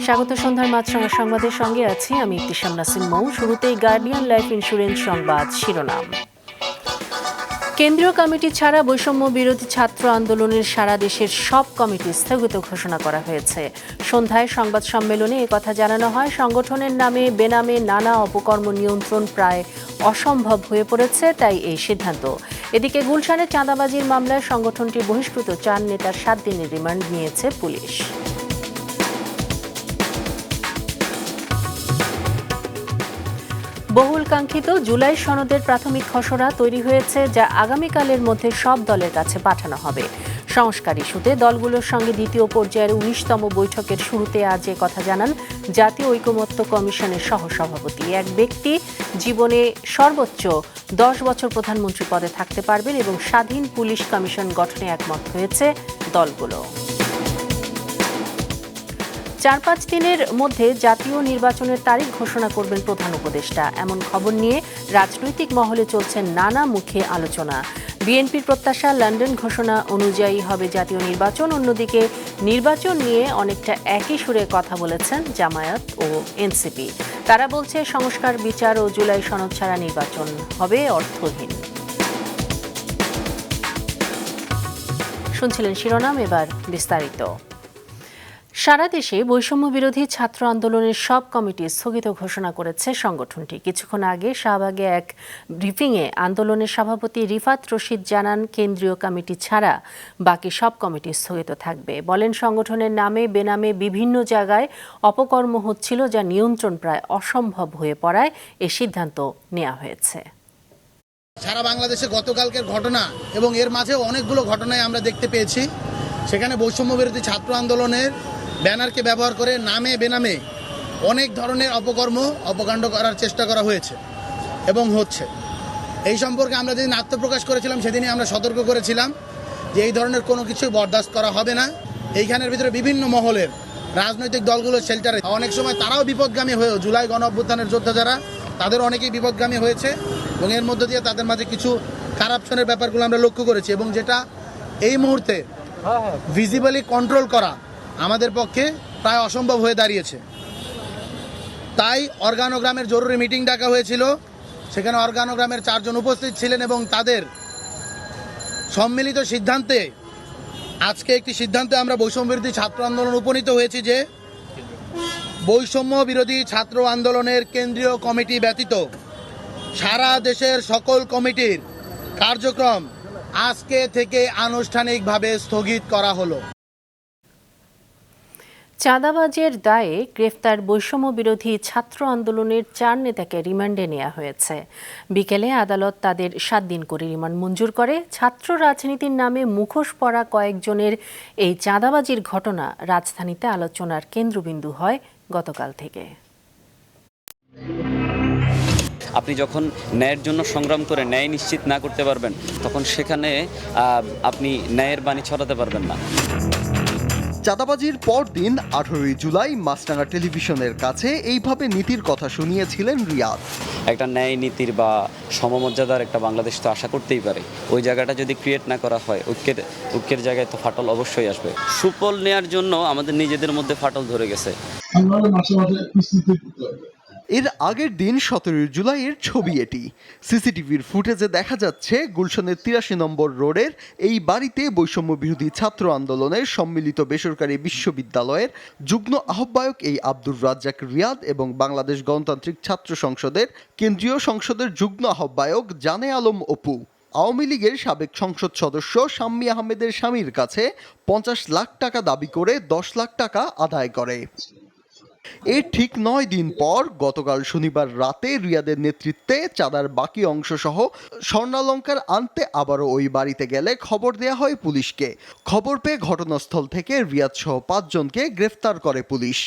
স্বাগত সন্ধ্যার মাছরাঙা সংবাদের সঙ্গে আছি আমি ইতিশাম নাসিম মৌ। শুরুতেই গার্ডিয়ান লাইফ ইন্স্যুরেন্স সংবাদ শিরোনাম। কেন্দ্রীয় কমিটি ছাড়া বৈষম্য বিরোধী ছাত্র আন্দোলনের সারা দেশের সব কমিটি স্থগিত ঘোষণা করা হয়েছে। সন্ধ্যায় সংবাদ সম্মেলনে একথা জানানো হয়। সংগঠনের নামে বেনামে নানা অপকর্ম নিয়ন্ত্রণ প্রায় অসম্ভব হয়ে পড়েছে, তাই এই সিদ্ধান্ত। এদিকে গুলশানে চাঁদাবাজির মামলায় সংগঠনটির বহিষ্কৃত 4 নেতার 7 দিনের রিমান্ড নিয়েছে পুলিশ। বহুল কাঙ্ক্ষিত জুলাই সনদের প্রাথমিক খসড়া তৈরি হয়েছে, যা আগামীকালের মধ্যে সব দলের কাছে পাঠানো হবে। সংস্কার ইস্যুতে দলগুলোর সঙ্গে দ্বিতীয় পর্যায়ের 19তম বৈঠকের শুরুতে আজ কথা জানান জাতীয় ঐকমত্য কমিশনের সহসভাপতি। এক ব্যক্তি জীবনে সর্বোচ্চ 10 বছর প্রধানমন্ত্রী পদে থাকতে পারবেন এবং স্বাধীন পুলিশ কমিশন গঠনে একমত হয়েছে দলগুলো। 4-5 দিনের মধ্যে জাতীয় নির্বাচনের তারিখ ঘোষণা করবেন প্রধান উপদেষ্টা, এমন খবর নিয়ে রাজনৈতিক মহলে চলছে নানা মুখে আলোচনা। বিএনপির প্রত্যাশা লন্ডন ঘোষণা অনুযায়ী হবে জাতীয় নির্বাচন। অন্যদিকে নির্বাচন নিয়ে অনেকটা একই সুরে কথা বলেছেন জামায়াত ও এনসিপি। তারা বলছে সংস্কার, বিচার ও জুলাই সনদ ছাড়া নির্বাচন হবে অর্থহীন। শুনছিলেন শিরোনাম, এবার বিস্তারিত। সারা দেশে বৈষম্য বিরোধী ছাত্র আন্দোলনের সব কমিটি স্থগিত ঘোষণা করেছে সংগঠনটি। কিছুক্ষণ আগে শাহবাগে এক ব্রিফিংয়ে আন্দোলনের সভাপতি রিফাত রশিদ জানান, কেন্দ্রীয় কমিটি ছাড়া বাকি সব কমিটি স্থগিত থাকবে। বলেন, সংগঠনের নামে বেনামে বিভিন্ন জায়গায় অপকর্ম হচ্ছিল, যা নিয়ন্ত্রণ প্রায় অসম্ভব হয়ে পড়ায় এ সিদ্ধান্ত নেওয়া হয়েছে। সারা বাংলাদেশে গতকালকের ঘটনা এবং এর মাঝে অনেকগুলো ঘটনায় আমরা দেখতে পেয়েছি, সেখানে বৈষম্য বিরোধী ছাত্র আন্দোলনের ব্যানারকে ব্যবহার করে নামে বেনামে অনেক ধরনের অপকাণ্ড করার চেষ্টা করা হয়েছে এবং হচ্ছে। এই সম্পর্কে আমরা যেদিন আত্মপ্রকাশ করেছিলাম সেদিনই আমরা সতর্ক করেছিলাম যে এই ধরনের কোনো কিছুই বরদাস্ত করা হবে না। এইখানের ভিতরে বিভিন্ন মহলের রাজনৈতিক দলগুলোর শেল্টারে অনেক সময় তারাও বিপদগামী হয়েও, জুলাই গণ অভ্যুত্থানের যোদ্ধা যারা, তাদের অনেকেই বিপদগামী হয়েছে এবং এর মধ্য দিয়ে তাদের মাঝে কিছু কারাপশনের ব্যাপারগুলো আমরা লক্ষ্য করেছি এবং যেটা এই মুহূর্তে ভিজিবলি কন্ট্রোল করা আমাদের পক্ষে প্রায় অসম্ভব হয়ে দাঁড়িয়েছে। তাই অর্গানোগ্রামের জরুরি মিটিং ডাকা হয়েছিল। সেখানে অর্গানোগ্রামের 4 জন উপস্থিত ছিলেন এবং তাদের সম্মিলিত সিদ্ধান্তে আজকে একটি সিদ্ধান্তে আমরা বৈষম্য বিরোধী ছাত্র আন্দোলন উপনীত হয়েছি যে বৈষম্য বিরোধী ছাত্র আন্দোলনের কেন্দ্রীয় কমিটি ব্যতীত সারা দেশের সকল কমিটির কার্যক্রম আজকে থেকে আনুষ্ঠানিকভাবে স্থগিত করা হলো। চাঁদাবাজের দায়ে গ্রেফতার বৈষম্য বিরোধী ছাত্র আন্দোলনের 4 নেতাকে রিমান্ডে নেওয়া হয়েছে। বিকেলে আদালত তাদের 7 দিন করে রিমান্ড মঞ্জুর করে। ছাত্র রাজনীতির নামে মুখোশ পরা কয়েকজনের এই চাঁদাবাজির ঘটনা রাজধানীতে আলোচনার কেন্দ্রবিন্দু হয় গতকাল থেকে। আপনি যখন ন্যায়ের জন্য সংগ্রাম করে ন্যায় নিশ্চিত না করতে পারবেন, তখন সেখানে আপনি ন্যায়ের বাণী ছড়াতে পারবেন না। চাঁদাবাজির পরদিন 18 জুলাই মাছরাঙা টেলিভিশনের কাছে এইভাবে নীতির কথা শুনিয়েছিলেন রিয়াদ। একটা ন্যায় নীতির বা সমমর্যাদার একটা বাংলাদেশ তো আশা করতেই পারে। ওই জায়গাটা যদি ক্রিয়েট না করা হয়, ঐক্যের জায়গায় তো ফাটল অবশ্যই আসবে। সুফল নেয়ার জন্য আমাদের নিজেদের মধ্যে ফাটল ধরে গেছে। এর আগের দিন 17 জুলাইয়ের ছবি এটি। সিসিটিভির ফুটেজে দেখা যাচ্ছে গুলশানের 83 নম্বর রোডের এই বাড়িতে বৈষম্য বিরোধী ছাত্র আন্দোলনের সম্মিলিত বেসরকারি বিশ্ববিদ্যালয়ের যুগ্ম আহ্বায়ক এই আব্দুর রাজ্জাক রিয়াদ এবং বাংলাদেশ গণতান্ত্রিক ছাত্র সংসদের কেন্দ্রীয় সংসদের যুগ্ম আহ্বায়ক জানে আলম অপু আওয়ামী লীগের সাবেক সংসদ সদস্য শাম্মী আহমেদের স্বামীর কাছে 50 লাখ টাকা দাবি করে 10 লাখ টাকা আদায় করে। এর ঠিক 9 দিন পর গতকাল শনিবার রাতে রিয়াদের নেতৃত্বে চাঁদার বাকি অংশ সহ স্বর্ণালংকার আনতে আবারও ওই বাড়িতে গেলে খবর দেয়া হয় পুলিশকে। খবর পেয়ে ঘটনাস্থল থেকে রিয়াদ সহ 5 জনকে গ্রেফতার করে পুলিশ।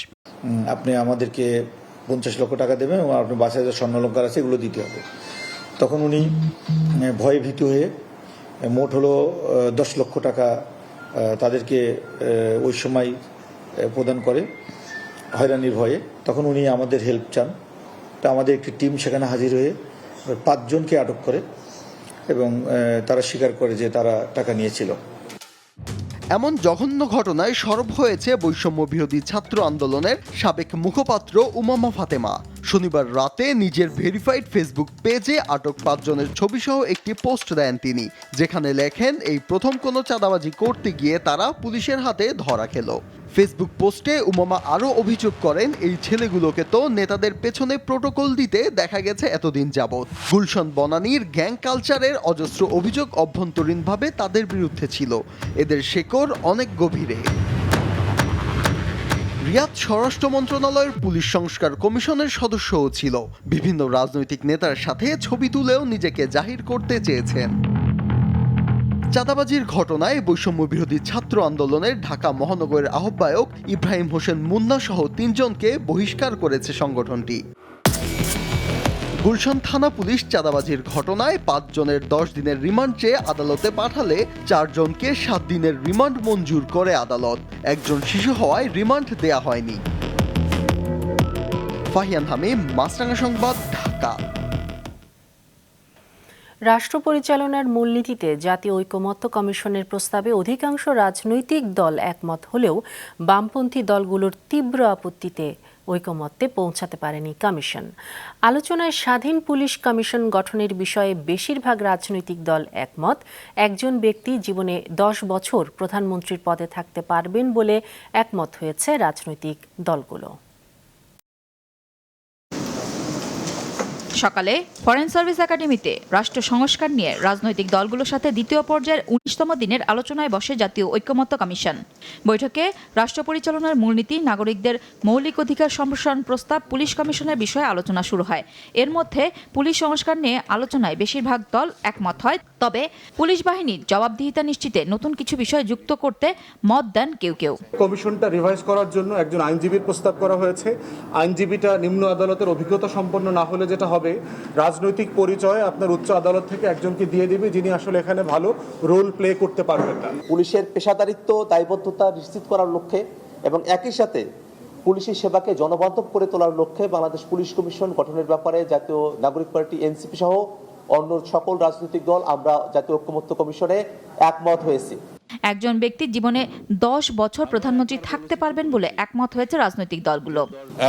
আপনি আমাদেরকে 50 লক্ষ টাকা দেবেন এবং আপনার বাসায় যে স্বর্ণালংকার আছে এগুলো দিতে হবে। তখন উনি ভয়ে ভীত হয়ে মোট হলো 10 লক্ষ টাকা তাদেরকে ওই সময় প্রদান করে হয়রানির ভয়ে। তখন উনি আমাদের হেল্প চান। তা আমাদের একটি টিম সেখানে হাজির হয়ে 5 জনকে আটক করে এবং তারা স্বীকার করে যে তারা টাকা নিয়েছিল। এমন জঘন্য ঘটনায় সরব হয়েছে বৈষম্য বিরোধী ছাত্র আন্দোলনের সাবেক মুখপাত্র উমামা ফাতেমা। শনিবার রাতে নিজের ভেরিফাইড ফেসবুক পেজে আটক 5 জনের ছবিসহ একটি পোস্ট দেন তিনি, যেখানে লেখেন এই প্রথম কোনো চাঁদাবাজি করতে গিয়ে তারা পুলিশের হাতে ধরা খেল। ফেসবুক পোস্টে উমামা আরও অভিযোগ করেন, এই ছেলেগুলোকে তো নেতাদের পেছনে প্রোটোকল দিতে দেখা গেছে এতদিন যাবৎ। গুলশান বনানীর গ্যাং কালচারের অজস্র অভিযোগ অভ্যন্তরীণভাবে তাদের বিরুদ্ধে ছিল, এদের শেকড় অনেক গভীরে। রিয়াদ স্বরাষ্ট্র মন্ত্রণালয়ের পুলিশ সংস্কার কমিশনের সদস্যও ছিল। বিভিন্ন রাজনৈতিক নেতার সাথে ছবি তুলেও নিজেকে জাহির করতে চেয়েছেন। চাঁদাবাজির ঘটনায় বৈষম্য বিরোধী ছাত্র আন্দোলনের ঢাকা মহানগরের আহ্বায়ক ইব্রাহিম হোসেন মুন্না সহ 3 জনকে বহিষ্কার করেছে সংগঠনটি। গুলশান থানা পুলিশ চাঁদাবাজির ঘটনায় 5 জনের 10 দিনের রিমান্ড চেয়ে আদালতে পাঠালে 4 জনকে 7 দিনের রিমান্ড মঞ্জুর করে আদালত। একজন শিশু হওয়ায় রিমান্ড দেয়া হয়নি। ফাহিয়ান হামিম, মাছরাঙা সংবাদ, ঢাকা। রাষ্ট্র পরিচালনার মূলনীতিতে জাতীয় ঐকমত্য কমিশনের প্রস্তাবে অধিকাংশ রাজনৈতিক দল একমত হলেও বামপন্থী দলগুলোর তীব্র আপত্তিতে ঐকমত্যে পৌঁছাতে পারেনি কমিশন। আলোচনায় স্বাধীন পুলিশ কমিশন গঠনের বিষয়ে বেশিরভাগ রাজনৈতিক দল একমত। একজন ব্যক্তি জীবনে 10 বছর প্রধানমন্ত্রীর পদে থাকতে পারবেন বলে একমত হয়েছে রাজনৈতিক দলগুলো। সকালে ফরেন সার্ভিস একাডেমিতে রাষ্ট্র সংস্কার নিয়ে রাজনৈতিক দলগুলোর সাথে দ্বিতীয় পর্যায়ের 19তম দিনের আলোচনায় বসে জাতীয় ঐকমত্য কমিশন। বৈঠকে রাষ্ট্র পরিচালনার মূলনীতি, নাগরিকদের মৌলিক অধিকার সম্প্রসারণ প্রস্তাব, পুলিশ কমিশনের বিষয়ে আলোচনা শুরু হয়। এর মধ্যে পুলিশ সংস্কার নিয়ে আলোচনায় বেশিরভাগ দল একমত হয়। তবে পুলিশ বাহিনীর জবাবদিহিতা নিশ্চিতে নতুন কিছু বিষয় যুক্ত করতে মত দেন কেউ কেউ। কমিশনটা রিভাইজ করার জন্য একজন আইনজীবীর প্রস্তাব করা হয়েছে। আইনজীবীটা নিম্ন আদালতের অভিজ্ঞতা সম্পন্ন না হলে যেটা হবে, রাজনৈতিক পরিচয় আপনার উচ্চ আদালত থেকে একজনকে দিয়ে দিবে যিনি আসলে এখানে ভালো রোল প্লে করতে পারবেন না। পুলিশের পেশাদারিত্ব, দায়বদ্ধতা নিশ্চিত করার লক্ষ্যে এবং একই সাথে পুলিশি সেবাকে জনবান্ধব করে তোলার লক্ষ্যে বাংলাদেশ পুলিশ কমিশন গঠনের ব্যাপারে জাতীয় নাগরিক পার্টি, এনসিপি সহ অন্য সকল রাজনৈতিক দল আমরা জাতীয় ঐকমত্য কমিশনে একমত হয়েছি। একজন ব্যক্তি জীবনে 10 বছর প্রধানমন্ত্রী থাকতে পারবেন বলে একমত হয়েছে রাজনৈতিক দলগুলো।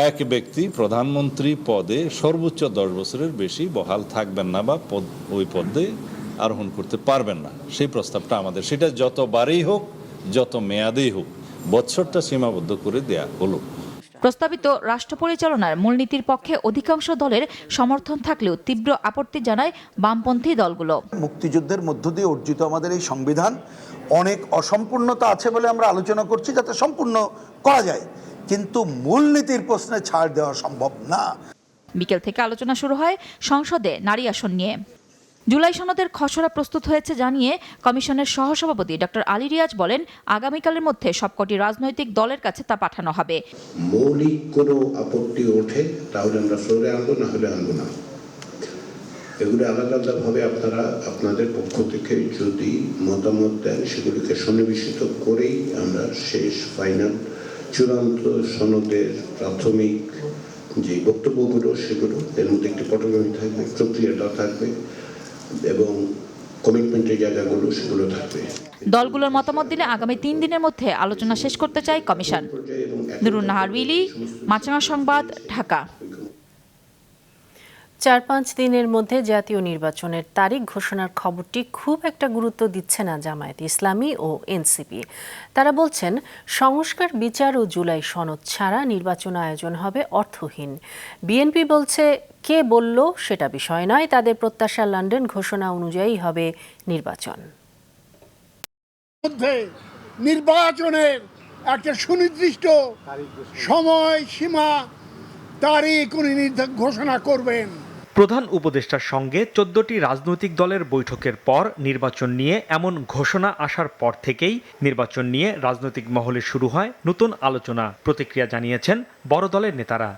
এক ব্যক্তি প্রধানমন্ত্রী পদে সর্বোচ্চ 10 বছরের বেশি বহাল থাকবেন না বা ওই পদে আরোহণ করতে পারবেন না, সেই প্রস্তাবটা আমাদের। সেটা যতবারই হোক, যত মেয়াদেই হোক, বছরটা সীমাবদ্ধ করে দেয়া হলো। প্রস্তাবিত রাষ্ট্র পরিচালনার মূলনীতির পক্ষে অধিকাংশ দলের সমর্থন থাকলেও তীব্র আপত্তি জানায় বামপন্থী দলগুলো। মুক্তিযুদ্ধের মধ্য দিয়ে অর্জিত আমাদের এই সংবিধান অনেক অসম্পূর্ণতা আছে বলে আমরা আলোচনা করছি, যাতে সম্পূর্ণ করা যায়, কিন্তু মূলনীতির প্রশ্নে ছাড় দেওয়া সম্ভব না। বিকেল থেকে আলোচনা শুরু হয় সংসদে নারী আসন নিয়ে। জুলাই সনদের খসড়া প্রস্তুত হয়েছে জানিয়ে কমিশনের সহসভাপতি ডক্টর আলী রিয়াজ বলেন, আগামীকালের মধ্যে সবকটি রাজনৈতিক দলের কাছে তা পাঠানো হবে। মৌলিক কোনো আপত্তি ওঠে তাহলে আমরা ফ্লোরে আনবো, না হলে আনবো না। এগুলো আলাদা আলাদাভাবে আপনারা আপনাদের পক্ষ থেকে যদি মতামত দেন, সেগুলিকে সন্নিবেশিত করেই আমরা শেষ ফাইনাল চূড়ান্ত সনদের প্রাথমিক যে বক্তব্যগুলো, সেগুলো এর মধ্যে একটি পটভূমি থাকবে, প্রক্রিয়াটা থাকবে এবং কমিটমেন্টের জায়গাগুলো সেগুলো থাকবে। দলগুলোর মতামত দিলে আগামী 3 দিনের মধ্যে আলোচনা শেষ করতে চায় কমিশন। নুরুন নাহার উইলি, মাছরাঙা সংবাদ, ঢাকা। 4-5 দিনের মধ্যে জাতীয় নির্বাচনের তারিখ ঘোষণার খবরটি খুব একটা গুরুত্ব দিচ্ছে না জামায়াতে ইসলামী ও এনসিপি। তারা বলছেন, সংস্কার, বিচার ও জুলাই সনদ ছাড়া নির্বাচন আয়োজন হবে অর্থহীন। বিএনপি বলছে, কে বলল সেটা বিষয় নয়, তাদের প্রত্যাশা লন্ডন ঘোষণা অনুযায়ী হবে নির্বাচন। নির্বাচনের একটা সুনির্দিষ্ট সময় সীমা, তারিখ উনি ঘোষণা করবেন। প্রধান উপদেষ্টার সঙ্গে 14টি রাজনৈতিক দলের বৈঠকের পর নির্বাচন নিয়ে এমন ঘোষণা আসার পর থেকেই নির্বাচন নিয়ে রাজনৈতিক মহলে শুরু হয় নতুন আলোচনা। প্রতিক্রিয়া জানিয়েছেন বড় দলের নেতারা।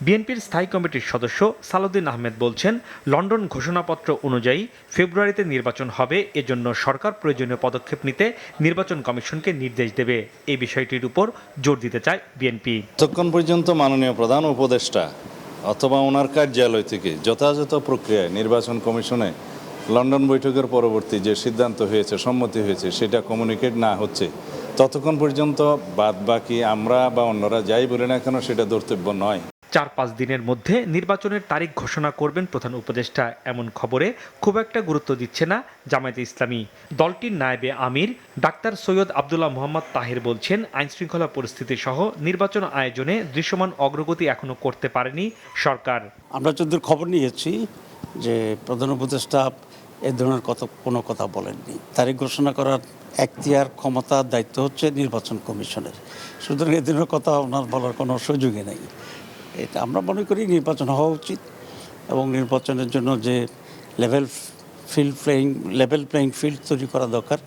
বিএনপির স্থায়ী কমিটির সদস্য সালাউদ্দিন আহমেদ বলছেন, লন্ডন ঘোষণাপত্র অনুযায়ী ফেব্রুয়ারিতে নির্বাচন হবে, এজন্য সরকার প্রয়োজনীয় পদক্ষেপ নিতে নির্বাচন কমিশনকে নির্দেশ দেবে। এই বিষয়টির উপর জোর দিতে চায় বিএনপি। ততক্ষণ পর্যন্ত মাননীয় প্রধান উপদেষ্টা অথবা ওনার কার্যালয় থেকে যথাযথ প্রক্রিয়ায় নির্বাচন কমিশনে লন্ডন বৈঠকের পরবর্তী যে সিদ্ধান্ত হয়েছে, সম্মতি হয়েছে, সেটা কমিউনিকেট না হচ্ছে ততক্ষণ পর্যন্ত বাদবাকি আমরা বা অন্যরা যাই বলে না কেন সেটা ধর্তব্য নয়। 4-5 দিনের মধ্যে নির্বাচনের তারিখ ঘোষণা করবেন প্রধান উপদেষ্টা, এমন খবরে খুব একটা গুরুত্ব দিচ্ছে না জামায়াতে ইসলামী। দলটির নায়েবে আমির ডাক্তার সৈয়দ আব্দুল্লাহ মোহাম্মদ তাহের বলছেন, আইনশৃঙ্খলা পরিস্থিতি সহ নির্বাচন আয়োজনে দৃশ্যমান অগ্রগতি এখনো করতে পারেনি সরকার। আমরা যতদূর খবর নিয়েছি যে প্রধান উপদেষ্টা এ ধরনের কোনো কথা বলেননি। তারিখ ঘোষণা করার এখতিয়ার, ক্ষমতা, দায়িত্ব হচ্ছে নির্বাচন কমিশনের। সুতরাং এ ধরনের কথা ওনার বলার কোনো সুযোগই নেই। এটা আমরা মনে করি নির্বাচন হওয়া উচিত এবং নির্বাচনের জন্য যে লেভেল প্লেইং ফিল্ড তৈরি করা দরকার,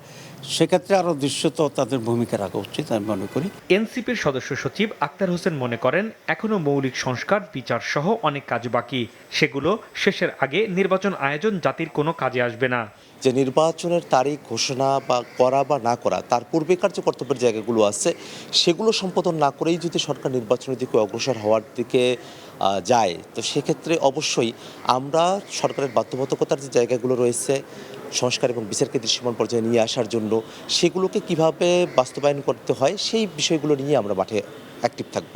সেক্ষেত্রে আরও দৃশ্যত তাদের ভূমিকা রাখা উচিত আমি মনে করি। এনসিপির সদস্য সচিব আক্তার হোসেন মনে করেন, এখনও মৌলিক সংস্কার, বিচার সহ অনেক কাজ বাকি। সেগুলো শেষের আগে নির্বাচন আয়োজন জাতির কোনো কাজে আসবে না। যে নির্বাচনের তারিখ ঘোষণা বা করা বা না করা, তার পূর্বেকার যে কর্তব্যের জায়গাগুলো আছে সেগুলো সম্পাদন না করেই যদি সরকার নির্বাচনের দিকে অগ্রসর হওয়ার দিকে যায়, তো সেক্ষেত্রে অবশ্যই আমরা সরকারের বাধ্যবাধকতার যে জায়গাগুলো রয়েছে সংস্কার এবং বিচারকে দৃশ্যমান পর্যায়ে নিয়ে আসার জন্য, সেগুলোকে কিভাবে বাস্তবায়ন করতে হয় সেই বিষয়গুলো নিয়ে আমরা মাঠে অ্যাক্টিভ থাকব।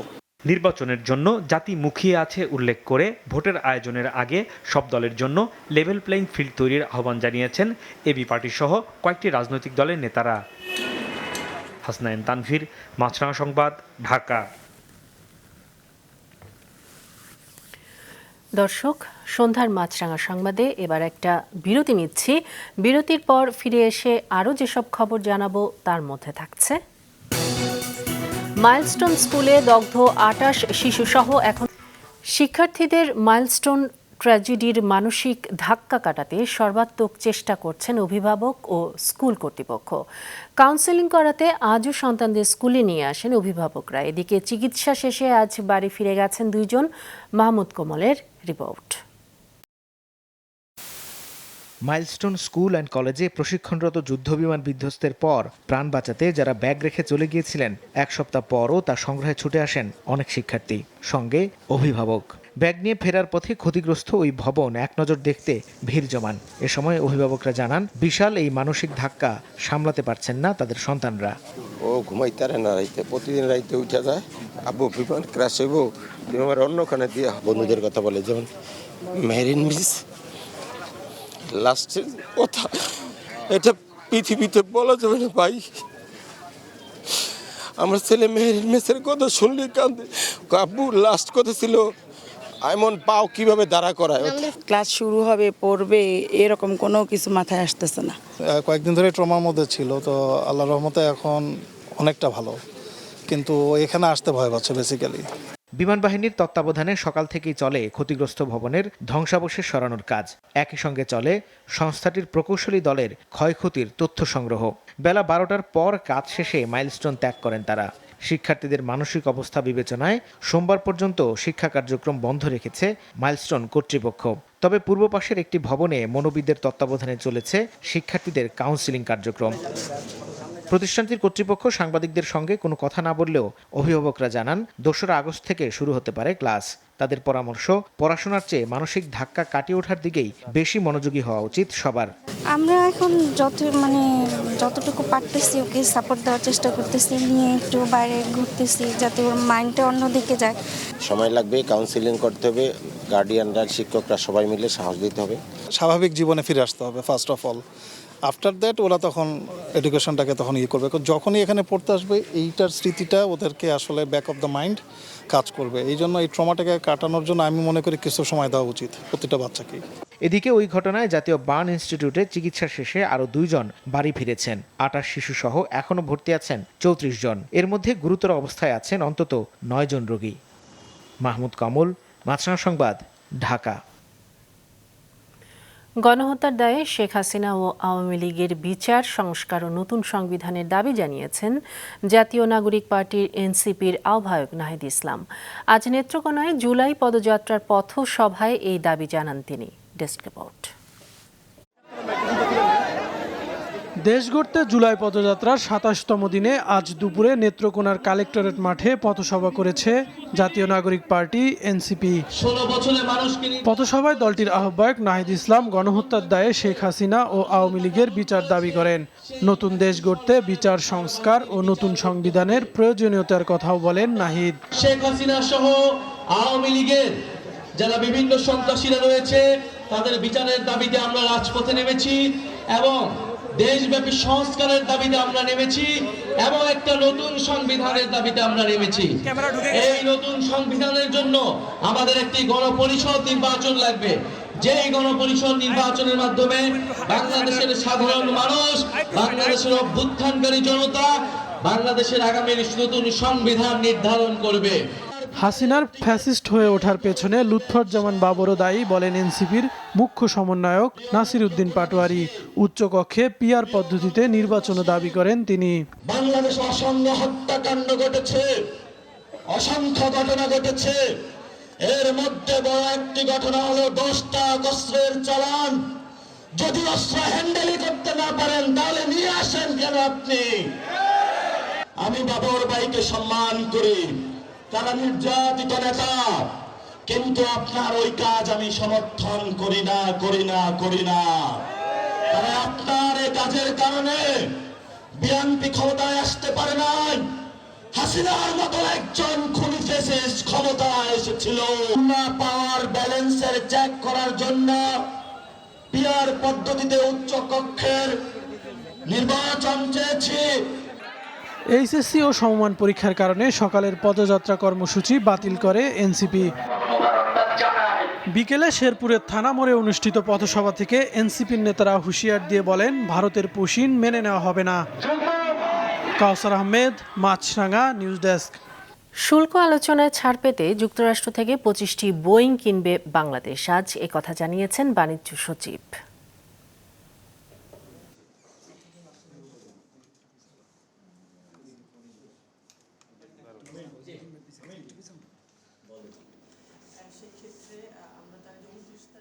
নির্বাচনের জন্য জাতি মুখিয়ে আছে উল্লেখ করে ভোটের আয়োজনের আগে সব দলের জন্য লেভেল প্লেইং ফিল্ড তৈরির আহ্বান জানিয়েছেন এবি পার্টি সহ কয়েকটি রাজনৈতিক দলের নেতারা। হাসনাইন তানভীর, মাছরাঙা সংবাদ, ঢাকা। দর্শক, সন্ধ্যার মাছরাঙা সংবাদে এবার একটা বিরতি নিচ্ছি। বিরতির পর ফিরে এসে আরও যেসব খবর জানাবো তার মধ্যে থাকছে, মাইলস্টোন স্কুলে দগ্ধ 28 শিশুসহ এখন শিক্ষার্থীদের মাইলস্টোন ট্র্যাজেডির মানসিক ধাক্কা কাটাতে সর্বাত্মক চেষ্টা করছেন অভিভাবক ও স্কুল কর্তৃপক্ষ। কাউন্সেলিং করাতে আজও সন্তানদের স্কুলে নিয়ে আসেন অভিভাবকরা। এদিকে চিকিৎসা শেষে আজ বাড়ি ফিরে গেছেন 2 জন। মাহমুদ কোমলের রিপোর্ট। মাইলস্টোন স্কুল অ্যান্ড কলেজে প্রশিক্ষণরত যুদ্ধবিমান বিধ্বস্তের পর প্রাণ বাঁচাতে যারা ব্যাগ রেখে চলে গিয়েছিলেন, এক সপ্তাহ পরও তা সংগ্রহে ছুটে আসেন অনেক শিক্ষার্থী, সঙ্গে অভিভাবক। ব্যাগ নিয়ে ফেরার পথে ক্ষতিগ্রস্ত ওই ভবন এক নজর দেখতে ভিড় জমান। এ সময় অভিভাবকরা জানান, বিশাল এই মানসিক ধাক্কা সামলাতে পারছেন না তাদের সন্তানরা। ও ঘুমাইতারে না, রাইতে প্রতিদিন রাইতে উঠে যায়, আব্বু বিমান ক্রাশ হইব, বিমানের অন্যখানে দিয়ে বন্ধুদের কথা বলে, যেমন মেরিন মিস লাস্টের কথা, এটা পৃথিবীতে বলা যাবে না ভাই। আমার ছেলে মেহেরিন মেসের কথা শুনলে কান্দে। আব্বু লাস্ট কথা ছিল এমন পাও কিভাবে দাঁড়া করায়। ক্লাস শুরু হবে, পড়বে, এরকম কোনো কিছু মাথায় আসতেছে না। কয়েকদিন ধরে ট্রমার মধ্যে ছিল, তো আল্লাহর রহমতে এখন অনেকটা ভালো, কিন্তু এখানে আসতে ভয় পাচ্ছে বেসিক্যালি। বিমান বাহিনীর তত্ত্বাবধানে সকাল থেকেই চলে ক্ষতিগ্রস্ত ভবনের ধ্বংসাবশেষ সরানোর কাজ। একই সঙ্গে চলে সংস্থাটির প্রকৌশলী দলের ক্ষয়ক্ষতির তথ্য সংগ্রহ। বেলা 12টার পর কাজ শেষে মাইলস্টোন ত্যাগ করেন তারা। শিক্ষার্থীদের মানসিক অবস্থা বিবেচনায় সোমবার পর্যন্ত শিক্ষা কার্যক্রম বন্ধ রেখেছে মাইলস্টোন কর্তৃপক্ষ। তবে পূর্ব পাশের একটি ভবনে মনোবিদদের তত্ত্বাবধানে চলেছে শিক্ষার্থীদের কাউন্সেলিং কার্যক্রম। প্রতিষ্ঠানটির কর্তৃপক্ষ সাংবাদিকদের সঙ্গে কোনো কথা না বললেও অভিভাবকরা জানান, 2রা আগস্ট থেকে শুরু হতে পারে ক্লাস। তাদের পরামর্শ, পড়াশোনার চেয়ে মানসিক ধাক্কা কাটিয়ে ওঠার দিকেই বেশি মনোযোগী হওয়া উচিত সবার। আমরা এখন যতটুকু পারতেছি ওকে সাপোর্ট দেওয়ার চেষ্টা করতেছি, নিয়ে একটু বাইরে ঘুরতেছি যাতে ওর মাইন্ডটা অন্যদিকে যায়। সময় লাগবে, কাউন্সিলিং করতে হবে, গার্ডিয়ানরা, শিক্ষকরা সবাই মিলে সাহস দিতে হবে। স্বাভাবিক জীবনে ফিরে আসতে হবে first of all. After that ওরা তখন এডুকেশনটাকে তখন করবে। যখনই এখানে পড়তে আসবে, এইটার স্মৃতিটা ওদেরকে আসলে ব্যাক অফ দ্য মাইন্ড কাজ করবে। এই জন্য এই ট্রমাটাকে কাটানোর জন্য আমি মনে করি কিছু সময় দেওয়া উচিত প্রতিটা বাচ্চাকেই। এদিকে ওই ঘটনায় জাতীয় বার্ন ইনস্টিটিউটে চিকিৎসা শেষে আরও 2 জন বাড়ি ফিরেছেন। 28 শিশু সহ এখনও ভর্তি আছেন 34 জন। এর মধ্যে গুরুতর অবস্থায় আছেন অন্তত 9 জন রোগী। মাহমুদ কামল, মাছরাঙা সংবাদ, ঢাকা। গণহত্যার দায়ে শেখ হাসিনা ও আওয়ামী লীগের বিচার সংস্কার ও নতুন সংবিধানের দাবি জানিয়েছেন জাতীয় নাগরিক পার্টির এনসিপির আহ্বায়ক নাহিদ ইসলাম। আজ নেত্রকোনায় জুলাই পদযাত্রার পথসভায় এই দাবি জানান তিনি। Desk report. দেশ গড়তে জুলাই পদযাত্রার ২৭তম দিনে আজ দুপুরে নেত্রকোনার কালেক্টরেট মাঠে পথসভা করেছে জাতীয় নাগরিক পার্টি এনসিপি। পথসভায় দলটির আহ্বায়ক নাহিদ ইসলাম গণহত্যার দায়ে শেখ হাসিনা ও আওয়ামী লীগের বিচার দাবি করেন। নতুন দেশ গড়তে বিচার সংস্কার ও নতুন সংবিধানের প্রয়োজনীয়তার কথাও বলেন নাহিদ। শেখ হাসিনা সহ আওয়ামী লীগের যারা বিভিন্ন সন্ত্রাসীরা রয়েছে তাদের বিচারের দাবিতে আমরা রাজপথে নেমেছি এবং দেশব্যাপী সংস্কারের দাবিতে আমরা নেমেছি এবং একটা নতুন সংবিধানের দাবিতে আমরা নেমেছি। এই নতুন সংবিধানের জন্য আমাদের একটি গণপরিষদ নির্বাচন লাগবে, যেই গণপরিষদ নির্বাচনের মাধ্যমে বাংলাদেশের সাধারণ মানুষ, বাংলাদেশের অভ্যুত্থানকারী জনতা বাংলাদেশের আগামীর নতুন সংবিধান নির্ধারণ করবে। হাসিনার ফ্যাসিস্ট হয়ে ওঠার পেছনে লুৎফুজ্জামান বাবরও দায়ী বলেন এনসিপির মুখ্য সমন্বয়ক নাসির উদ্দিন পাটোয়ারি। উচ্চকক্ষে পিআর পদ্ধতিতে নির্বাচন দাবি করেন তিনি। বাংলাদেশে অসংখ্য হত্যাকাণ্ড ঘটেছে, অসংখ্য ঘটনা ঘটেছে, এর মধ্যে বড় একটি ঘটনা হলো 10টা অস্ত্রের চালান। যদি অস্ত্র হ্যান্ডেলই করতে না পারেন তাহলে নিয়ে আসেন কেন আপনি? আমি বাবর ভাইকে সম্মান করি, তারা নির্যাতিত নেতা, কিন্তু আপনার ওই কাজ আমি সমর্থন করি না। তারা আপনার এই কাজের কারণে বিএনপি ক্ষমতায় আসতে পারে নাই। হাসিনার মতো একজন খুনি ফ্যাসিস্ট ক্ষমতায় এসেছিল না পাওয়ার ব্যালেন্সের চেক করার জন্য পিআর পদ্ধতিতে উচ্চ কক্ষের নির্বাচন চেয়েছি। এইচএসসি ও সমমান পরীক্ষার কারণে সকালের পদযাত্রা কর্মসূচি বাতিল করে এনসিপি। বিকেলে শেরপুরের থানা মোড়ে অনুষ্ঠিত পথসভা থেকে এনসিপির নেতারা হুঁশিয়ার দিয়ে বলেন, ভারতের পুশিন মেনে নেওয়া হবে না। কাউসার আহমেদ, মাছরাঙা, নিউজ ডেস্ক। শুল্ক আলোচনায় ছাড় পেতে যুক্তরাষ্ট্র থেকে 25টি বোয়িং কিনবে বাংলাদেশ। আজ একথা জানিয়েছেন বাণিজ্য সচিব।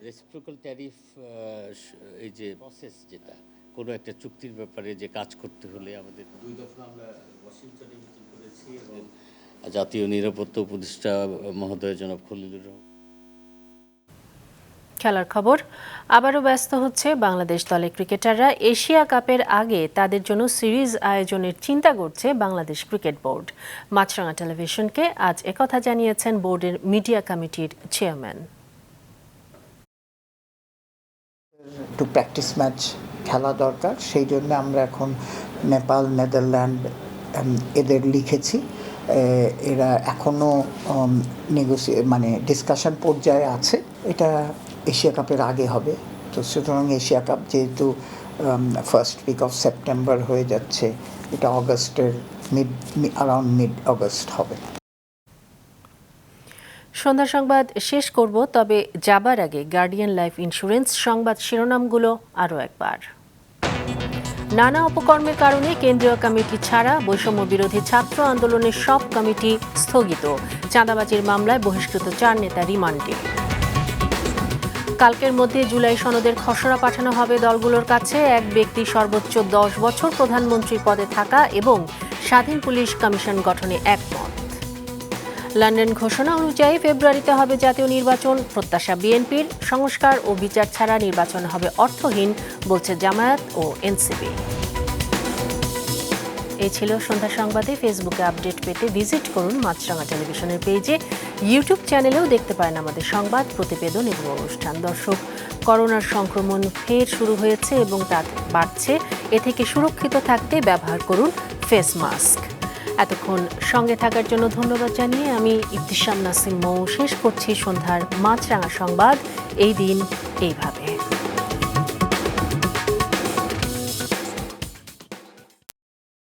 রেসিপ্রোকাল ট্যারিফ এই যে প্রসেস, যেটা কোনো একটা চুক্তির ব্যাপারে যে কাজ করতে হলে আমাদের 2 দফা আমরা ওয়াশিংটনে মিটিং করেছি এবং জাতীয় নিরাপত্তা উপদেষ্টা মহোদয় জনাব খলিলুর রহমান। খেলার খবর, আবারও ব্যস্ত হচ্ছে বাংলাদেশ দলের ক্রিকেটাররা। এশিয়া কাপের আগে তাদের জন্য সিরিজ আয়োজনের চিন্তা করছে বাংলাদেশ ক্রিকেট বোর্ড। মাছরাঙা টেলিভিশনকে আজ একথা জানিয়েছেন বোর্ডের মিডিয়া কমিটির চেয়ারম্যান। একটু প্র্যাকটিস ম্যাচ খেলা দরকার, সেই জন্য আমরা এখন নেপাল, নেদারল্যান্ড এদের লিখেছি। এরা এখনও ডিসকাশন পর্যায়ে আছে। এটা এশিয়া কাপের আগে হবে, তো সুতরাং এশিয়া কাপ যেহেতু ফার্স্ট উইক অফ সেপ্টেম্বর হয়ে যাচ্ছে, এটা অগস্টের অ্যারাউন্ড মিড অগস্ট হবে। সন্ধ্যা সংবাদ শেষ করব, তবে যাবার আগে গার্ডিয়ান লাইফ ইন্স্যুরেন্স সংবাদ শিরোনামগুলো আরও একবার। নানা অপকর্মের কারণে কেন্দ্রীয় কমিটি ছাড়া বৈষম্য বিরোধী ছাত্র আন্দোলনের সব কমিটি স্থগিত। চাঁদাবাজির মামলায় বহিষ্কৃত 4 নেতা রিমান্ডে। কালকের মধ্যে জুলাই সনদের খসড়া পাঠানো হবে দলগুলোর কাছে। এক ব্যক্তি সর্বোচ্চ 10 বছর প্রধানমন্ত্রী পদে থাকা এবং স্বাধীন পুলিশ কমিশন গঠনে একমত। লন্ডন ঘোষণা অনুযায়ী ফেব্রুয়ারিতে হবে জাতীয় নির্বাচন। প্রত্যাশা বিএনপির, সংস্কার ও বিচার ছাড়া নির্বাচন হবে অর্থহীন বলছে জামায়াত ও এনসিপি। এই ছিল সন্ধ্যা সংবাদে। ফেসবুকে আপডেট পেতে ভিজিট করুন মাছরাঙা টেলিভিশনের পেজে। ইউটিউব চ্যানেলেও দেখতে পারেন আমাদের সংবাদ, প্রতিবেদন এবং অনুষ্ঠান। দর্শক, করোনার সংক্রমণ ফের শুরু হয়েছে এবং তা বাড়ছে। এ থেকে সুরক্ষিত থাকতে ব্যবহার করুন ফেস মাস্ক। এতক্ষণ সঙ্গে থাকার জন্য ধন্যবাদ জানিয়ে আমি ইবতিসাম নাসিম মৌ শেষ করছি সন্ধ্যার মাছরাঙা সংবাদ। এই দিন এইভাবে।